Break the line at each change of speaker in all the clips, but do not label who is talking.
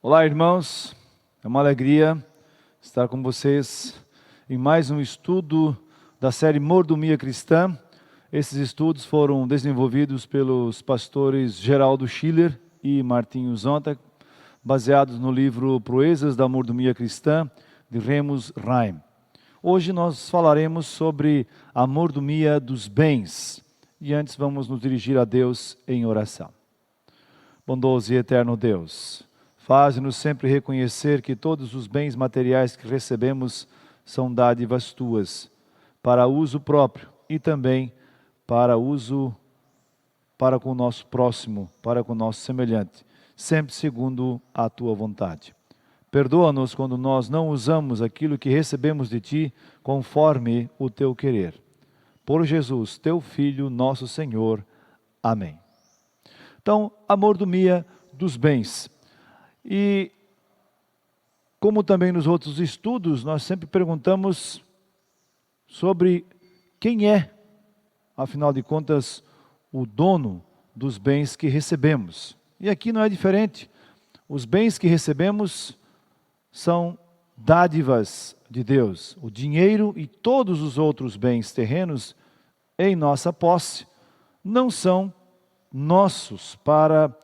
Olá, irmãos, é uma alegria estar com vocês em mais um estudo da série Mordomia Cristã. Esses estudos foram desenvolvidos pelos pastores Geraldo Schiller e Martinho Zonta, baseados no livro Proezas da Mordomia Cristã, de Remus Reim. Hoje nós falaremos sobre a mordomia dos bens, e antes vamos nos dirigir a Deus em oração. Bondoso e eterno Deus, faz-nos sempre reconhecer que todos os bens materiais que recebemos são dádivas tuas, para uso próprio e também para uso para com o nosso próximo, para com o nosso semelhante, sempre segundo a tua vontade. Perdoa-nos quando nós não usamos aquilo que recebemos de ti conforme o teu querer. Por Jesus, teu Filho, nosso Senhor. Amém. Então, a mordomia dos bens. E, como também nos outros estudos, nós sempre perguntamos sobre quem é, afinal de contas, o dono dos bens que recebemos. E aqui não é diferente. Os bens que recebemos são dádivas de Deus. O dinheiro e todos os outros bens terrenos em nossa posse não são nossos para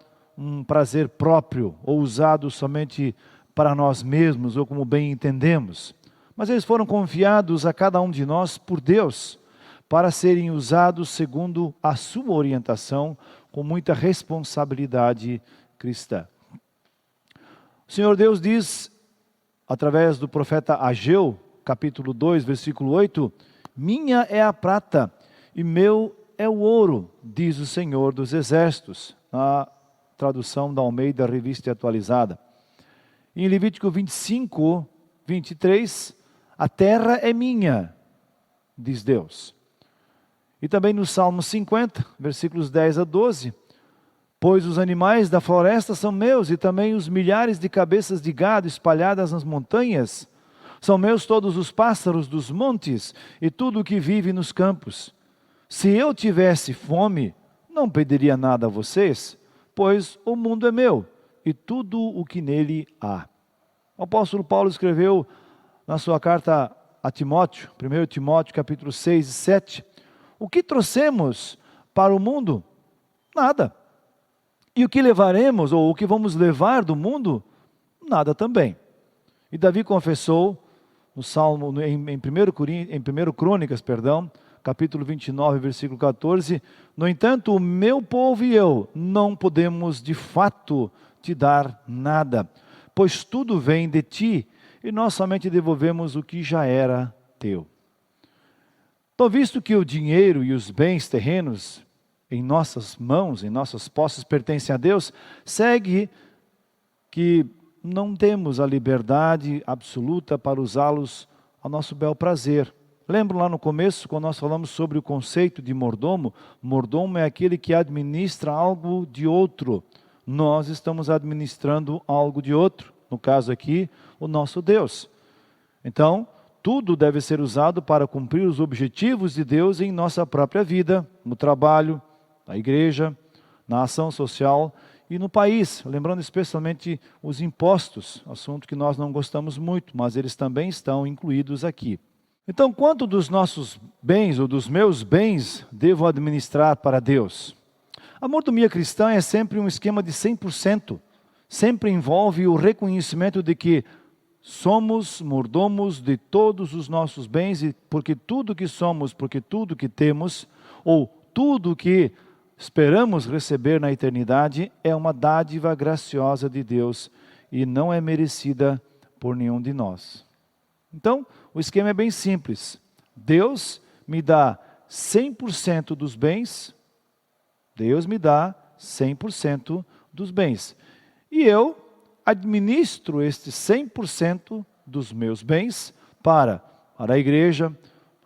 um prazer próprio ou usados somente para nós mesmos ou como bem entendemos. Mas eles foram confiados a cada um de nós por Deus para serem usados segundo a sua orientação com muita responsabilidade cristã. O Senhor Deus diz, através do profeta Ageu, capítulo 2, versículo 8, minha é a prata e meu é o ouro, diz o Senhor dos Exércitos, na tradução da Almeida Revista Atualizada. Em Levítico 25, 23, a terra é minha, diz Deus. E também no Salmo 50, versículos 10 a 12, pois os animais da floresta são meus, e também os milhares de cabeças de gado espalhadas nas montanhas. São meus todos os pássaros dos montes, e tudo o que vive nos campos. Se eu tivesse fome, não pediria nada a vocês, pois o mundo é meu, e tudo o que nele há. O apóstolo Paulo escreveu na sua carta a Timóteo, 1 Timóteo capítulo 6 e 7, o que trouxemos para o mundo? Nada. E o que levaremos, ou o que vamos levar do mundo? Nada também. E Davi confessou, no Salmo, em 1 Crônicas, capítulo 29, versículo 14, no entanto, o meu povo e eu não podemos de fato te dar nada, pois tudo vem de ti, e nós somente devolvemos o que já era teu. Então, visto que o dinheiro e os bens terrenos em nossas mãos, em nossas posses, pertencem a Deus, segue que não temos a liberdade absoluta para usá-los ao nosso bel prazer. Lembro lá no começo, quando nós falamos sobre o conceito de mordomo? Mordomo é aquele que administra algo de outro. Nós estamos administrando algo de outro, no caso aqui, o nosso Deus. Então, tudo deve ser usado para cumprir os objetivos de Deus em nossa própria vida, no trabalho, na igreja, na ação social e no país, lembrando especialmente os impostos, assunto que nós não gostamos muito, mas eles também estão incluídos aqui. Então, quanto dos nossos bens ou dos meus bens devo administrar para Deus? A mordomia cristã é sempre um esquema de 100%, sempre envolve o reconhecimento de que somos mordomos de todos os nossos bens, e porque tudo que somos, porque tudo que temos, ou tudo que esperamos receber na eternidade, é uma dádiva graciosa de Deus e não é merecida por nenhum de nós. Então, o esquema é bem simples. Deus me dá 100% dos bens, Deus me dá 100% dos bens. E eu administro estes 100% dos meus bens para a igreja,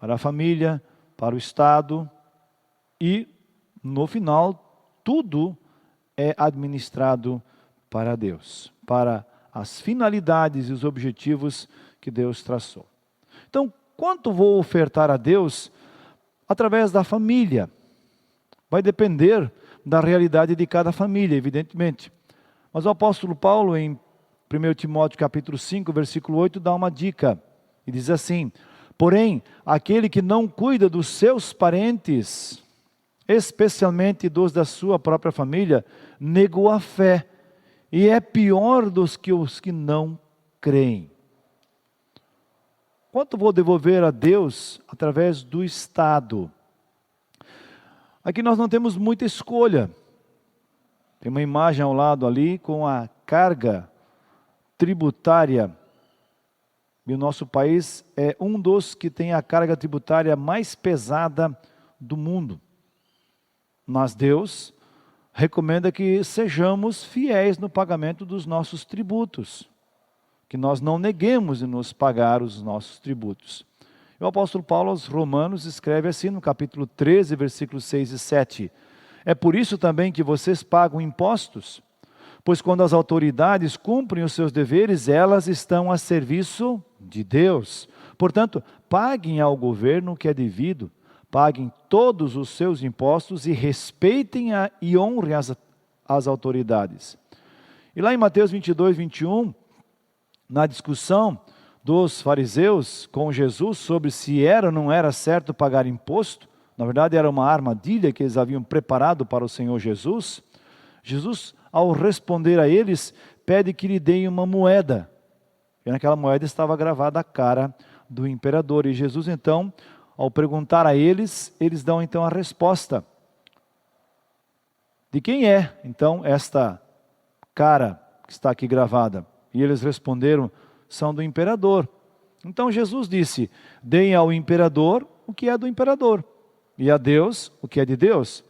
para a família, para o Estado e, no final, tudo é administrado para Deus, para as finalidades e os objetivos que Deus traçou. Então, quanto vou ofertar a Deus? Através da família. Vai depender da realidade de cada família, evidentemente. Mas o apóstolo Paulo, em 1 Timóteo capítulo 5, versículo 8, dá uma dica. E diz assim: porém, aquele que não cuida dos seus parentes, especialmente dos da sua própria família, negou a fé, e é pior dos que os que não creem. Quanto vou devolver a Deus através do Estado? Aqui nós não temos muita escolha. Tem uma imagem ao lado ali com a carga tributária. E o nosso país é um dos que tem a carga tributária mais pesada do mundo. Mas Deus recomenda que sejamos fiéis no pagamento dos nossos tributos. Que nós não neguemos de nos pagar os nossos tributos. O apóstolo Paulo aos Romanos escreve assim no capítulo 13, versículos 6 e 7. É por isso também que vocês pagam impostos, pois quando as autoridades cumprem os seus deveres, elas estão a serviço de Deus. Portanto, paguem ao governo o que é devido, paguem todos os seus impostos e respeitem e honrem as autoridades. E lá em Mateus 22, 21, na discussão dos fariseus com Jesus sobre se era ou não era certo pagar imposto, na verdade era uma armadilha que eles haviam preparado para o Senhor Jesus, Jesus, ao responder a eles, pede que lhe deem uma moeda. E naquela moeda estava gravada a cara do imperador. E Jesus então, ao perguntar a eles, eles dão então a resposta. De quem é então esta cara que está aqui gravada? E eles responderam, são do imperador. Então Jesus disse, deem ao imperador o que é do imperador, e a Deus o que é de Deus.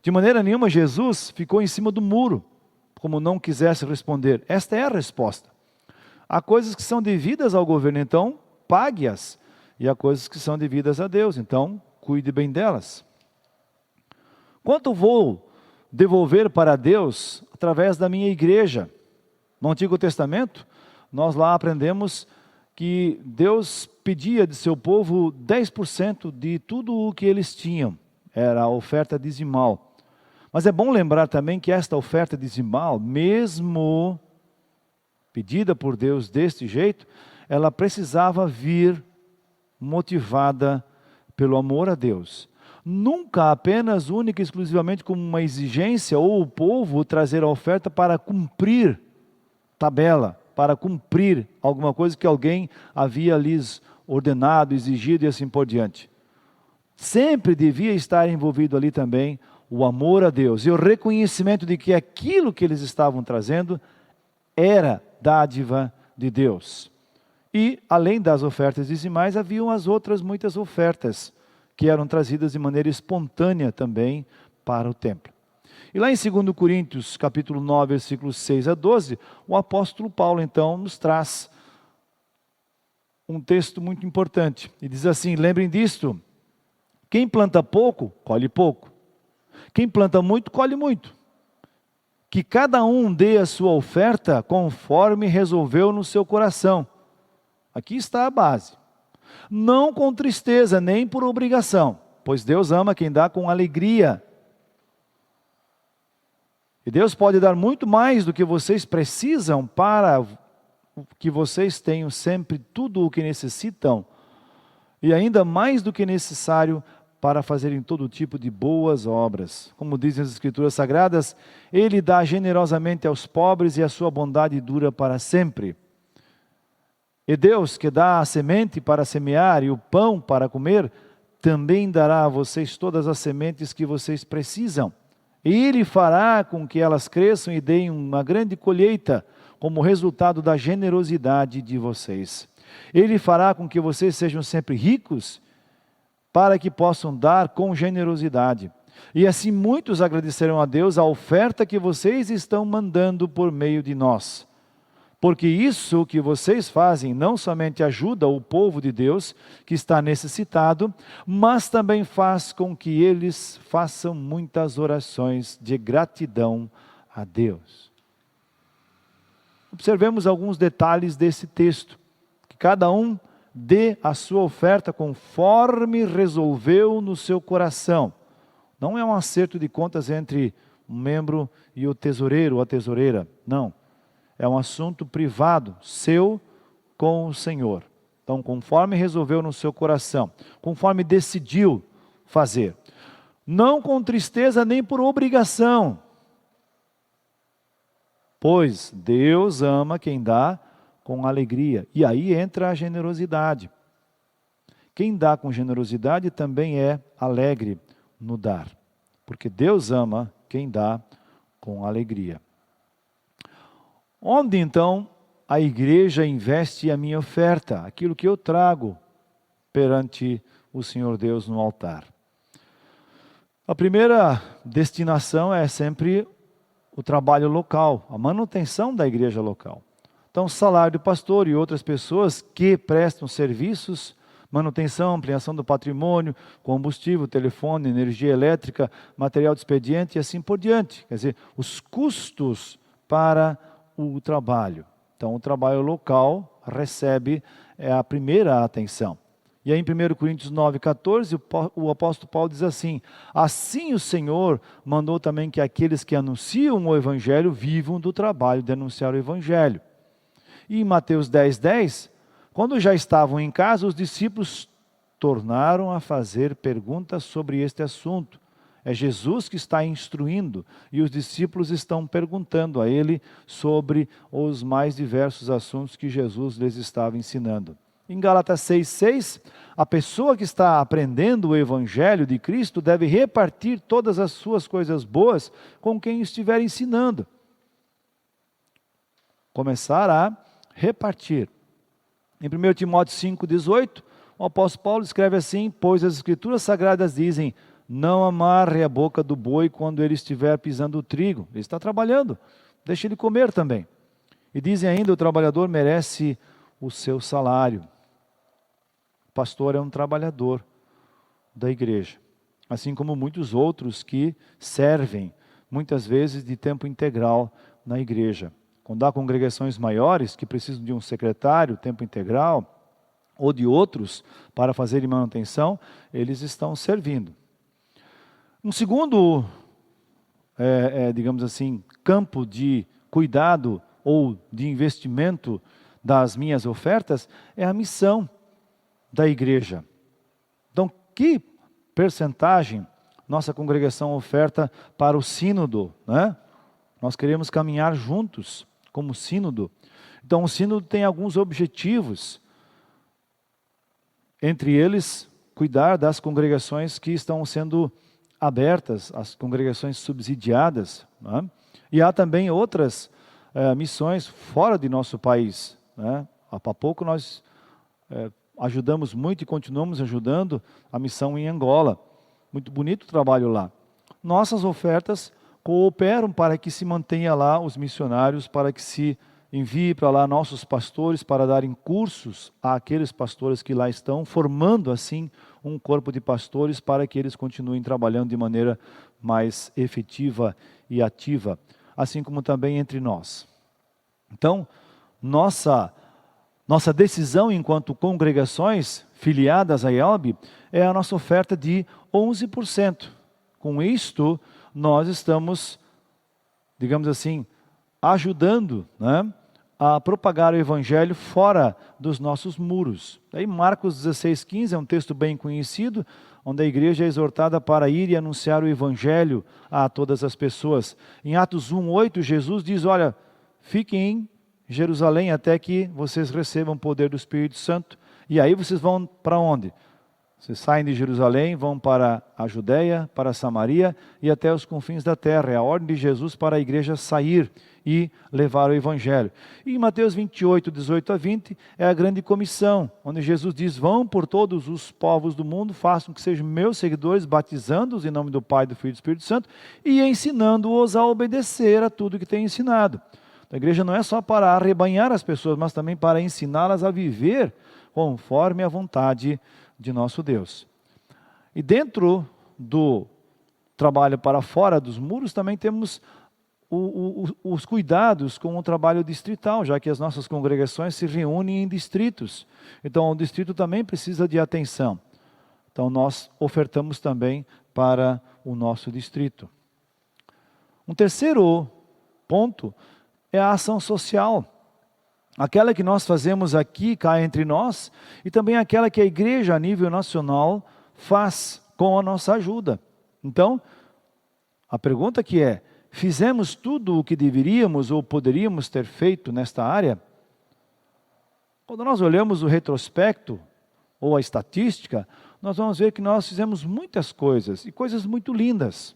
De maneira nenhuma Jesus ficou em cima do muro, como não quisesse responder. Esta é a resposta. Há coisas que são devidas ao governo, então pague-as. E há coisas que são devidas a Deus, então cuide bem delas. Quanto vou devolver para Deus através da minha igreja? No Antigo Testamento, nós lá aprendemos que Deus pedia de seu povo 10% de tudo o que eles tinham. Era a oferta dizimal. Mas é bom lembrar também que esta oferta dizimal, mesmo pedida por Deus deste jeito, ela precisava vir motivada pelo amor a Deus. Nunca apenas, única e exclusivamente como uma exigência ou o povo trazer a oferta para cumprir tabela, para cumprir alguma coisa que alguém havia lhes ordenado, exigido e assim por diante. Sempre devia estar envolvido ali também o amor a Deus e o reconhecimento de que aquilo que eles estavam trazendo era dádiva de Deus. E, além das ofertas dizimais, haviam as outras muitas ofertas que eram trazidas de maneira espontânea também para o templo. E lá em 2 Coríntios, capítulo 9, versículos 6 a 12, o apóstolo Paulo, então, nos traz um texto muito importante. E diz assim, lembrem disto, quem planta pouco, colhe pouco. Quem planta muito, colhe muito. Que cada um dê a sua oferta conforme resolveu no seu coração. Aqui está a base. Não com tristeza, nem por obrigação, pois Deus ama quem dá com alegria. E Deus pode dar muito mais do que vocês precisam para que vocês tenham sempre tudo o que necessitam e ainda mais do que necessário para fazerem todo tipo de boas obras. Como dizem as Escrituras Sagradas, Ele dá generosamente aos pobres e a sua bondade dura para sempre. E Deus, que dá a semente para semear e o pão para comer, também dará a vocês todas as sementes que vocês precisam. E Ele fará com que elas cresçam e deem uma grande colheita, como resultado da generosidade de vocês. Ele fará com que vocês sejam sempre ricos, para que possam dar com generosidade. E assim muitos agradecerão a Deus a oferta que vocês estão mandando por meio de nós. Porque isso que vocês fazem não somente ajuda o povo de Deus que está necessitado, mas também faz com que eles façam muitas orações de gratidão a Deus. Observemos alguns detalhes desse texto, que cada um dê a sua oferta conforme resolveu no seu coração. Não é um acerto de contas entre um membro e o tesoureiro ou a tesoureira, não. é um assunto privado, seu com o Senhor. Então, conforme resolveu no seu coração, conforme decidiu fazer, não com tristeza nem por obrigação, pois Deus ama quem dá com alegria. E aí entra a generosidade. Quem dá com generosidade também é alegre no dar, porque Deus ama quem dá com alegria. Onde então a igreja investe a minha oferta, aquilo que eu trago perante o Senhor Deus no altar? A primeira destinação é sempre o trabalho local, a manutenção da igreja local. Então, o salário do pastor e outras pessoas que prestam serviços, manutenção, ampliação do patrimônio, combustível, telefone, energia elétrica, material de expediente e assim por diante. Quer dizer, os custos para o trabalho. Então, o trabalho local recebe a primeira atenção. E aí em 1 Coríntios 9,14, o apóstolo Paulo diz assim: assim o Senhor mandou também que aqueles que anunciam o Evangelho vivam do trabalho de anunciar o Evangelho. E em Mateus 10,10, quando já estavam em casa, os discípulos tornaram a fazer perguntas sobre este assunto. É Jesus que está instruindo e os discípulos estão perguntando a ele sobre os mais diversos assuntos que Jesus lhes estava ensinando. Em Gálatas 6,6, a pessoa que está aprendendo o Evangelho de Cristo deve repartir todas as suas coisas boas com quem estiver ensinando. Começar a repartir. Em 1 Timóteo 5,18, o apóstolo Paulo escreve assim: pois as Escrituras Sagradas dizem, não amarre a boca do boi quando ele estiver pisando o trigo. Ele está trabalhando, deixe ele comer também. E dizem ainda, o trabalhador merece o seu salário. O pastor é um trabalhador da igreja, assim como muitos outros que servem, muitas vezes de tempo integral na igreja. Quando há congregações maiores que precisam de um secretário, tempo integral, ou de outros para fazerem manutenção, eles estão servindo. Um segundo, digamos assim, campo de cuidado ou de investimento das minhas ofertas é a missão da igreja. Então, que percentagem nossa congregação oferta para o sínodo, né? Nós queremos caminhar juntos como sínodo. Então, o sínodo tem alguns objetivos, entre eles, cuidar das congregações que estão sendo abertas, as congregações subsidiadas, né? E há também outras missões fora de nosso país, né? Há pouco nós ajudamos muito e continuamos ajudando a missão em Angola. Muito bonito o trabalho lá. Nossas ofertas cooperam para que se mantenha lá os missionários, para que se envie para lá nossos pastores para darem cursos àqueles pastores que lá estão, formando assim um corpo de pastores para que eles continuem trabalhando de maneira mais efetiva e ativa, assim como também entre nós. Então, nossa decisão enquanto congregações filiadas à IELB é a nossa oferta de 11%. Com isto, nós estamos, digamos assim, ajudando, né, a propagar o Evangelho fora dos nossos muros. Aí Marcos 16,15 é um texto bem conhecido, onde a igreja é exortada para ir e anunciar o Evangelho a todas as pessoas. Em Atos 1,8, Jesus diz, olha, fiquem em Jerusalém até que vocês recebam o poder do Espírito Santo. E aí vocês vão para onde? Vocês saem de Jerusalém, vão para a Judeia, para a Samaria e até os confins da terra. É a ordem de Jesus para a igreja sair e levar o Evangelho. E em Mateus 28, 18 a 20, é a grande comissão, onde Jesus diz, vão por todos os povos do mundo, façam que sejam meus seguidores, batizando-os em nome do Pai, do Filho e do Espírito Santo, e ensinando-os a obedecer a tudo que tem ensinado. A igreja não é só para arrebanhar as pessoas, mas também para ensiná-las a viver conforme a vontade de nosso Deus. E dentro do trabalho para fora dos muros, também temos os cuidados com o trabalho distrital, já que as nossas congregações se reúnem em distritos. Então, o distrito também precisa de atenção. Então, nós ofertamos também para o nosso distrito. Um terceiro ponto é a ação social. Aquela que nós fazemos aqui, cá entre nós, e também aquela que a igreja a nível nacional faz com a nossa ajuda. Então, a pergunta que é, fizemos tudo o que deveríamos ou poderíamos ter feito nesta área? Quando nós olhamos o retrospecto, ou a estatística, nós vamos ver que nós fizemos muitas coisas, e coisas muito lindas.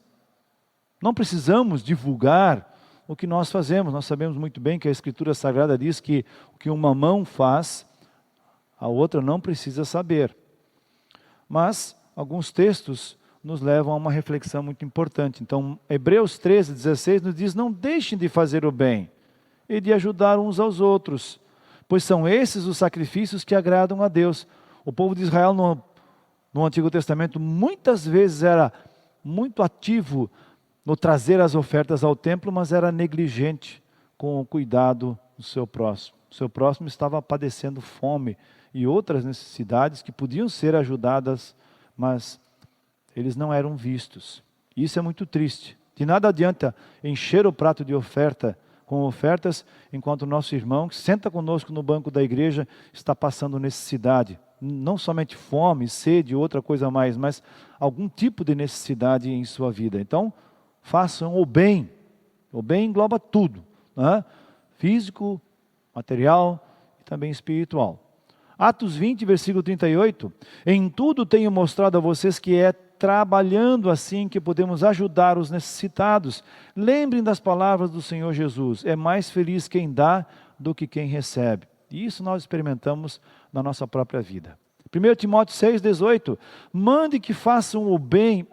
Não precisamos divulgar o que nós fazemos, nós sabemos muito bem que a Escritura Sagrada diz que o que uma mão faz, a outra não precisa saber. Mas alguns textos nos levam a uma reflexão muito importante. Então, Hebreus 13:16 nos diz, não deixem de fazer o bem e de ajudar uns aos outros, pois são esses os sacrifícios que agradam a Deus. O povo de Israel no Antigo Testamento muitas vezes era muito ativo no trazer as ofertas ao templo, mas era negligente com o cuidado do seu próximo. O seu próximo estava padecendo fome e outras necessidades que podiam ser ajudadas, mas eles não eram vistos. Isso é muito triste. De nada adianta encher o prato de oferta com ofertas, enquanto o nosso irmão que senta conosco no banco da igreja está passando necessidade. Não somente fome, sede, outra coisa mais, mas algum tipo de necessidade em sua vida. Então, façam o bem. O bem engloba tudo, né? Físico, material e também espiritual. Atos 20, versículo 38. Em tudo tenho mostrado a vocês que é trabalhando assim que podemos ajudar os necessitados. Lembrem das palavras do Senhor Jesus. É mais feliz quem dá do que quem recebe. E isso nós experimentamos na nossa própria vida. 1 Timóteo 6,18. Mande que façam o bem,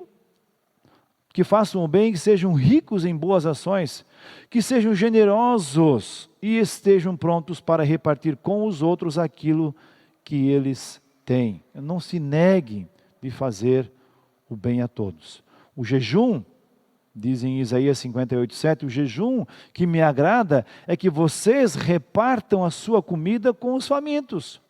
que sejam ricos em boas ações, que sejam generosos e estejam prontos para repartir com os outros aquilo que eles têm. Não se neguem de fazer o bem a todos. O jejum, diz em Isaías 58:7, o jejum que me agrada é que vocês repartam a sua comida com os famintos,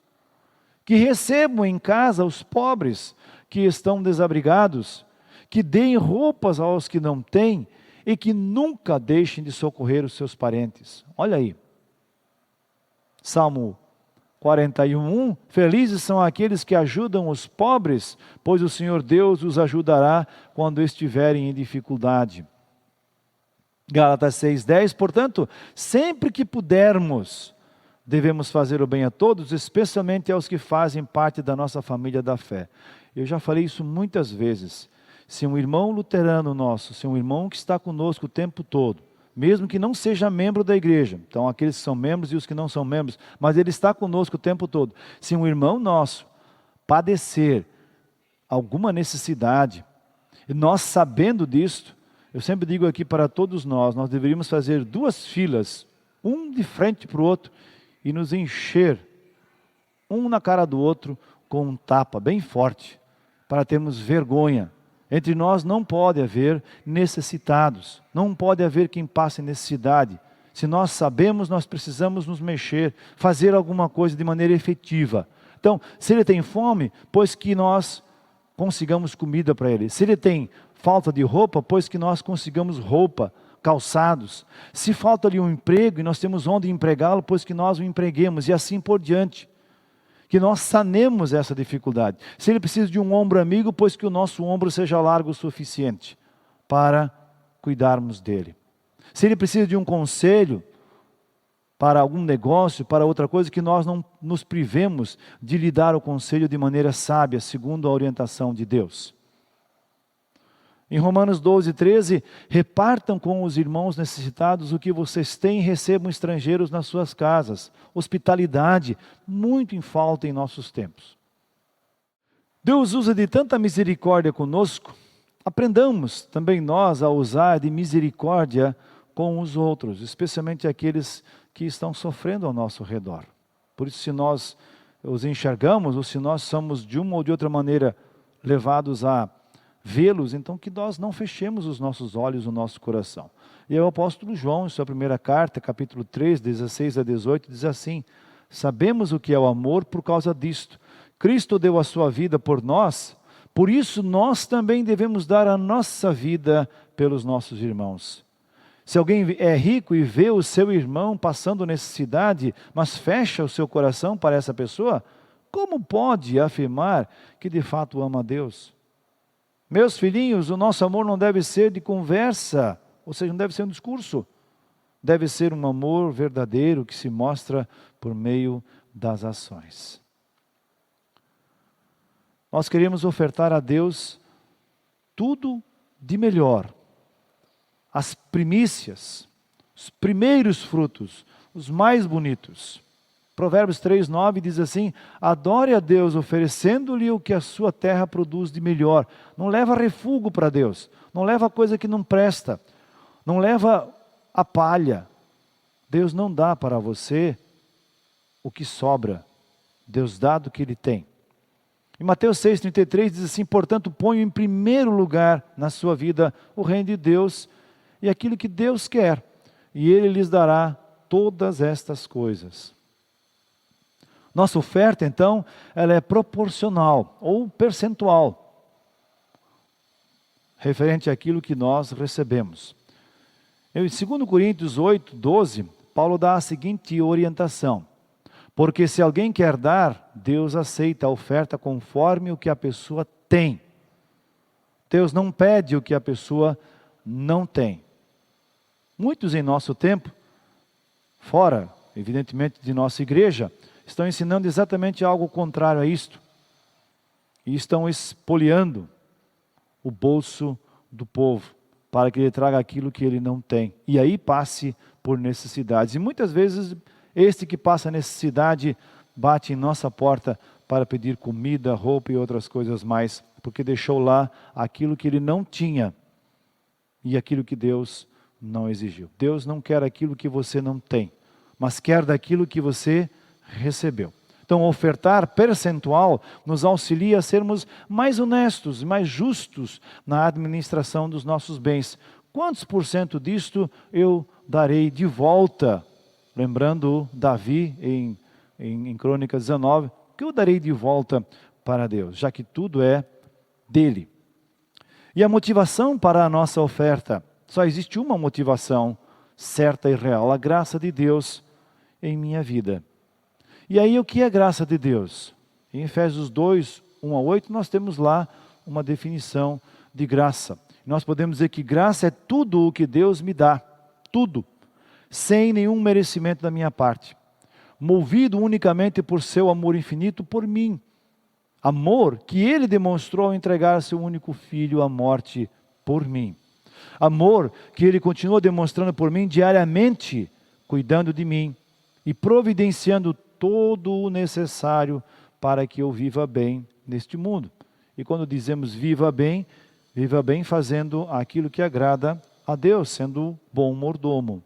que recebam em casa os pobres que estão desabrigados, que deem roupas aos que não têm e que nunca deixem de socorrer os seus parentes. Olha aí, Salmo 41:1, felizes são aqueles que ajudam os pobres, pois o Senhor Deus os ajudará quando estiverem em dificuldade. Gálatas 6:10, portanto, sempre que pudermos, devemos fazer o bem a todos, especialmente aos que fazem parte da nossa família da fé. Eu já falei isso muitas vezes. Se um irmão luterano nosso, se um irmão que está conosco o tempo todo, mesmo que não seja membro da igreja, então aqueles que são membros e os que não são membros, mas ele está conosco o tempo todo. Se um irmão nosso padecer alguma necessidade, e nós sabendo disto, eu sempre digo aqui para todos nós deveríamos fazer 2 filas, um de frente para o outro, e nos encher, um na cara do outro, com um tapa bem forte, para termos vergonha. Entre nós não pode haver necessitados, não pode haver quem passe necessidade. Se nós sabemos, nós precisamos nos mexer, fazer alguma coisa de maneira efetiva. Então, se ele tem fome, pois que nós consigamos comida para ele. Se ele tem falta de roupa, pois que nós consigamos roupa, calçados. Se falta-lhe um emprego e nós temos onde empregá-lo, pois que nós o empreguemos, e assim por diante. Que nós sanemos essa dificuldade. Se ele precisa de um ombro amigo, pois que o nosso ombro seja largo o suficiente para cuidarmos dele. Se ele precisa de um conselho para algum negócio, para outra coisa, que nós não nos privemos de lhe dar o conselho de maneira sábia, segundo a orientação de Deus. Em Romanos 12:13, repartam com os irmãos necessitados o que vocês têm e recebam estrangeiros nas suas casas. Hospitalidade, muito em falta em nossos tempos. Deus usa de tanta misericórdia conosco, aprendamos também nós a usar de misericórdia com os outros, especialmente aqueles que estão sofrendo ao nosso redor. Por isso, se nós os enxergamos, ou se nós somos de uma ou de outra maneira levados a vê-los, então que nós não fechemos os nossos olhos, o nosso coração. E o apóstolo João, em sua primeira carta, capítulo 3, 16 a 18, diz assim: sabemos o que é o amor por causa disto. Cristo deu a sua vida por nós, por isso nós também devemos dar a nossa vida pelos nossos irmãos. Se alguém é rico e vê o seu irmão passando necessidade, mas fecha o seu coração para essa pessoa, como pode afirmar que de fato ama a Deus? Meus filhinhos, o nosso amor não deve ser de conversa, ou seja, não deve ser um discurso. Deve ser um amor verdadeiro que se mostra por meio das ações. Nós queremos ofertar a Deus tudo de melhor. As primícias, os primeiros frutos, os mais bonitos. Provérbios 3:9 diz assim: adore a Deus oferecendo-lhe o que a sua terra produz de melhor. Não leva refúgio para Deus, não leva coisa que não presta, não leva a palha. Deus não dá para você o que sobra, Deus dá do que Ele tem. Em Mateus 6,33 diz assim: portanto, ponha em primeiro lugar na sua vida o reino de Deus e aquilo que Deus quer, e Ele lhes dará todas estas coisas. Nossa oferta, então, ela é proporcional ou percentual, referente àquilo que nós recebemos. Em 2 Coríntios 8:12, Paulo dá a seguinte orientação: porque se alguém quer dar, Deus aceita a oferta conforme o que a pessoa tem. Deus não pede o que a pessoa não tem. Muitos em nosso tempo, fora, evidentemente, de nossa igreja, estão ensinando exatamente algo contrário a isto. E estão espoliando o bolso do povo, para que ele traga aquilo que ele não tem. E aí passe por necessidades. E muitas vezes, este que passa necessidade, bate em nossa porta para pedir comida, roupa e outras coisas mais, porque deixou lá aquilo que ele não tinha e aquilo que Deus não exigiu. Deus não quer aquilo que você não tem, mas quer daquilo que você recebeu. Então, ofertar percentual nos auxilia a sermos mais honestos, mais justos na administração dos nossos bens. Quantos por cento disto eu darei de volta? Lembrando Davi em Crônicas 19, que eu darei de volta para Deus, já que tudo é dele. E a motivação para a nossa oferta? Só existe uma motivação certa e real: a graça de Deus em minha vida. E aí, o que é graça de Deus? Em Efésios 2, 1-8, nós temos lá uma definição de graça. Nós podemos dizer que graça é tudo o que Deus me dá, tudo, sem nenhum merecimento da minha parte, movido unicamente por seu amor infinito por mim. Amor que Ele demonstrou ao entregar seu único Filho à morte por mim. Amor que Ele continua demonstrando por mim diariamente, cuidando de mim e providenciando todo o necessário para que eu viva bem neste mundo. E quando dizemos viva bem fazendo aquilo que agrada a Deus, sendo bom mordomo.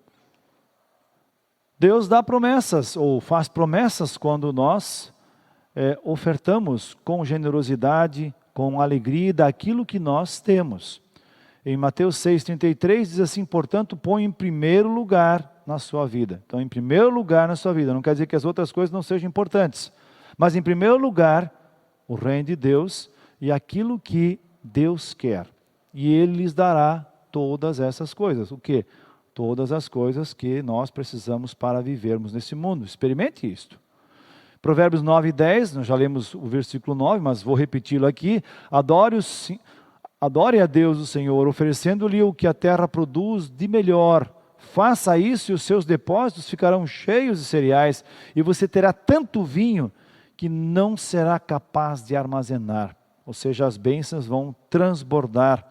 Deus dá promessas, ou faz promessas quando nós ofertamos com generosidade, com alegria daquilo que nós temos. Em Mateus 6,33 diz assim: portanto, põe em primeiro lugar na sua vida. Então, em primeiro lugar na sua vida, não quer dizer que as outras coisas não sejam importantes, mas em primeiro lugar, o reino de Deus e aquilo que Deus quer. E Ele lhes dará todas essas coisas. O quê? Todas as coisas que nós precisamos para vivermos nesse mundo. Experimente isto. Provérbios 9:10, nós já lemos o versículo 9, mas vou repeti-lo aqui. Adore a Deus o Senhor, oferecendo-lhe o que a terra produz de melhor. Faça isso e os seus depósitos ficarão cheios de cereais, e você terá tanto vinho que não será capaz de armazenar. Ou seja, as bênçãos vão transbordar.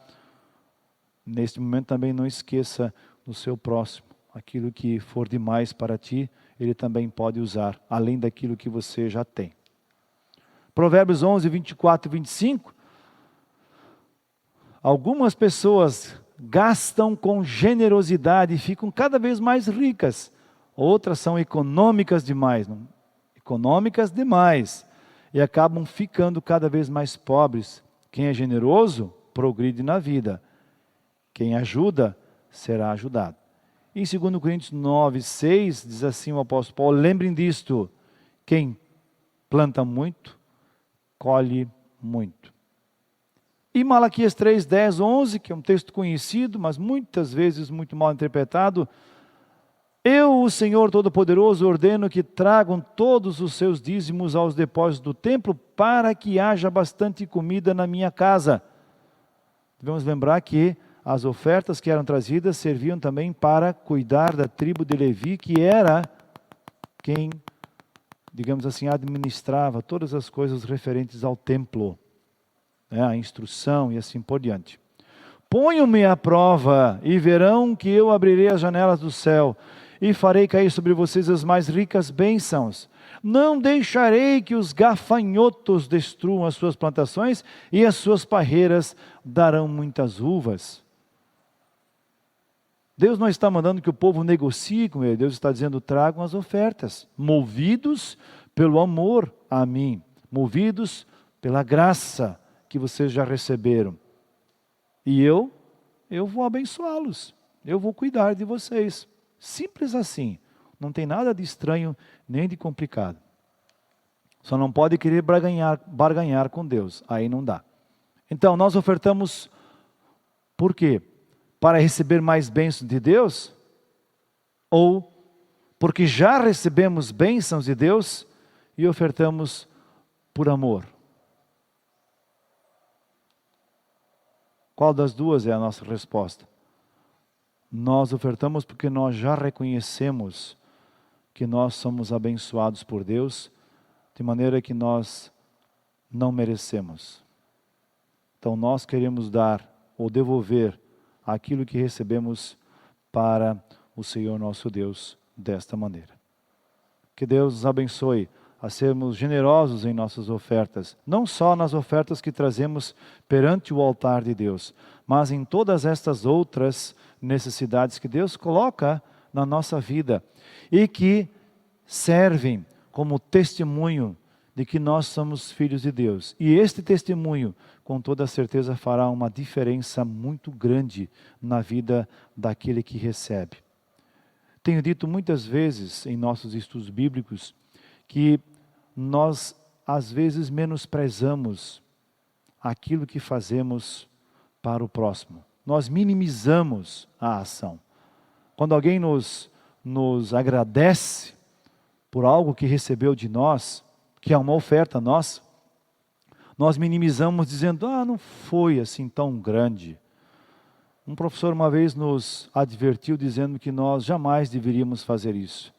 Neste momento também não esqueça do seu próximo. Aquilo que for demais para ti, ele também pode usar, além daquilo que você já tem. Provérbios 11, 24 e 25. Algumas pessoas gastam com generosidade e ficam cada vez mais ricas. Outras são econômicas demais, e acabam ficando cada vez mais pobres. Quem é generoso, progride na vida. Quem ajuda, será ajudado. Em 2 Coríntios 9, 6, diz assim o apóstolo Paulo: lembrem disto, quem planta muito, colhe muito. E Malaquias 3, 10, 11, que é um texto conhecido, mas muitas vezes muito mal interpretado. Eu, o Senhor Todo-Poderoso, ordeno que tragam todos os seus dízimos aos depósitos do templo, para que haja bastante comida na minha casa. Devemos lembrar que as ofertas que eram trazidas serviam também para cuidar da tribo de Levi, que era quem, digamos assim, administrava todas as coisas referentes ao templo, né, a instrução e assim por diante. Ponham-me à prova e verão que eu abrirei as janelas do céu e farei cair sobre vocês as mais ricas bênçãos. Não deixarei que os gafanhotos destruam as suas plantações e as suas parreiras darão muitas uvas. Deus não está mandando que o povo negocie com ele. Deus está dizendo, tragam as ofertas, movidos pelo amor a mim, movidos pela graça que vocês já receberam. E eu vou abençoá-los, eu vou cuidar de vocês. Simples assim, não tem nada de estranho nem de complicado. Só não pode querer barganhar com Deus, aí não dá. Então, nós ofertamos, por quê? Para receber mais bênçãos de Deus? Ou porque já recebemos bênçãos de Deus e ofertamos por amor? Qual das duas é a nossa resposta? Nós ofertamos porque nós já reconhecemos que nós somos abençoados por Deus, de maneira que nós não merecemos. Então nós queremos dar ou devolver aquilo que recebemos para o Senhor nosso Deus desta maneira. Que Deus nos abençoe a sermos generosos em nossas ofertas, não só nas ofertas que trazemos perante o altar de Deus, mas em todas estas outras necessidades que Deus coloca na nossa vida e que servem como testemunho de que nós somos filhos de Deus. E este testemunho, com toda certeza, fará uma diferença muito grande na vida daquele que recebe. Tenho dito muitas vezes em nossos estudos bíblicos que nós às vezes menosprezamos aquilo que fazemos para o próximo. Nós minimizamos a ação. Quando alguém nos agradece por algo que recebeu de nós, que é uma oferta nossa, nós minimizamos dizendo, não foi assim tão grande. Um professor uma vez nos advertiu dizendo que nós jamais deveríamos fazer isso.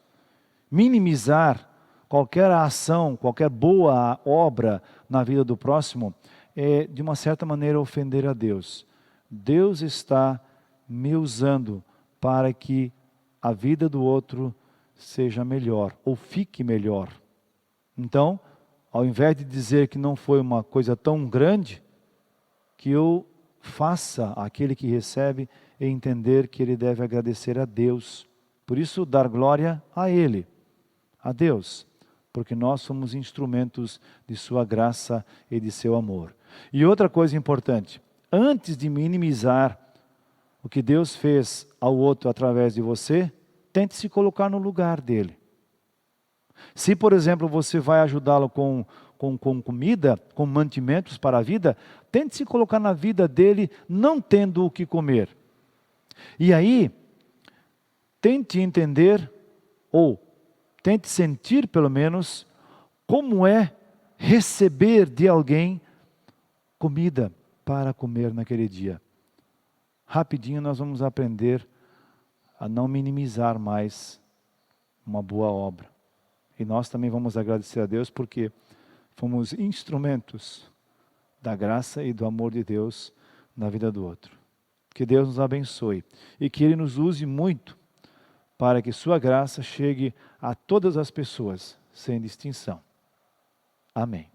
Minimizar qualquer ação, qualquer boa obra na vida do próximo é, de uma certa maneira, ofender a Deus. Deus está me usando para que a vida do outro seja melhor, ou fique melhor. Então, ao invés de dizer que não foi uma coisa tão grande, que eu faça aquele que recebe e entender que ele deve agradecer a Deus. Por isso, dar glória a Ele, a Deus, porque nós somos instrumentos de sua graça e de seu amor. E outra coisa importante, antes de minimizar o que Deus fez ao outro através de você, tente se colocar no lugar dele. Se, por exemplo, você vai ajudá-lo com comida, com mantimentos para a vida, tente se colocar na vida dele não tendo o que comer. E aí, tente entender, ou tente sentir pelo menos, como é receber de alguém comida para comer naquele dia. Rapidinho nós vamos aprender a não minimizar mais uma boa obra. E nós também vamos agradecer a Deus porque fomos instrumentos da graça e do amor de Deus na vida do outro. Que Deus nos abençoe e que Ele nos use muito para que sua graça chegue a todas as pessoas, sem distinção. Amém.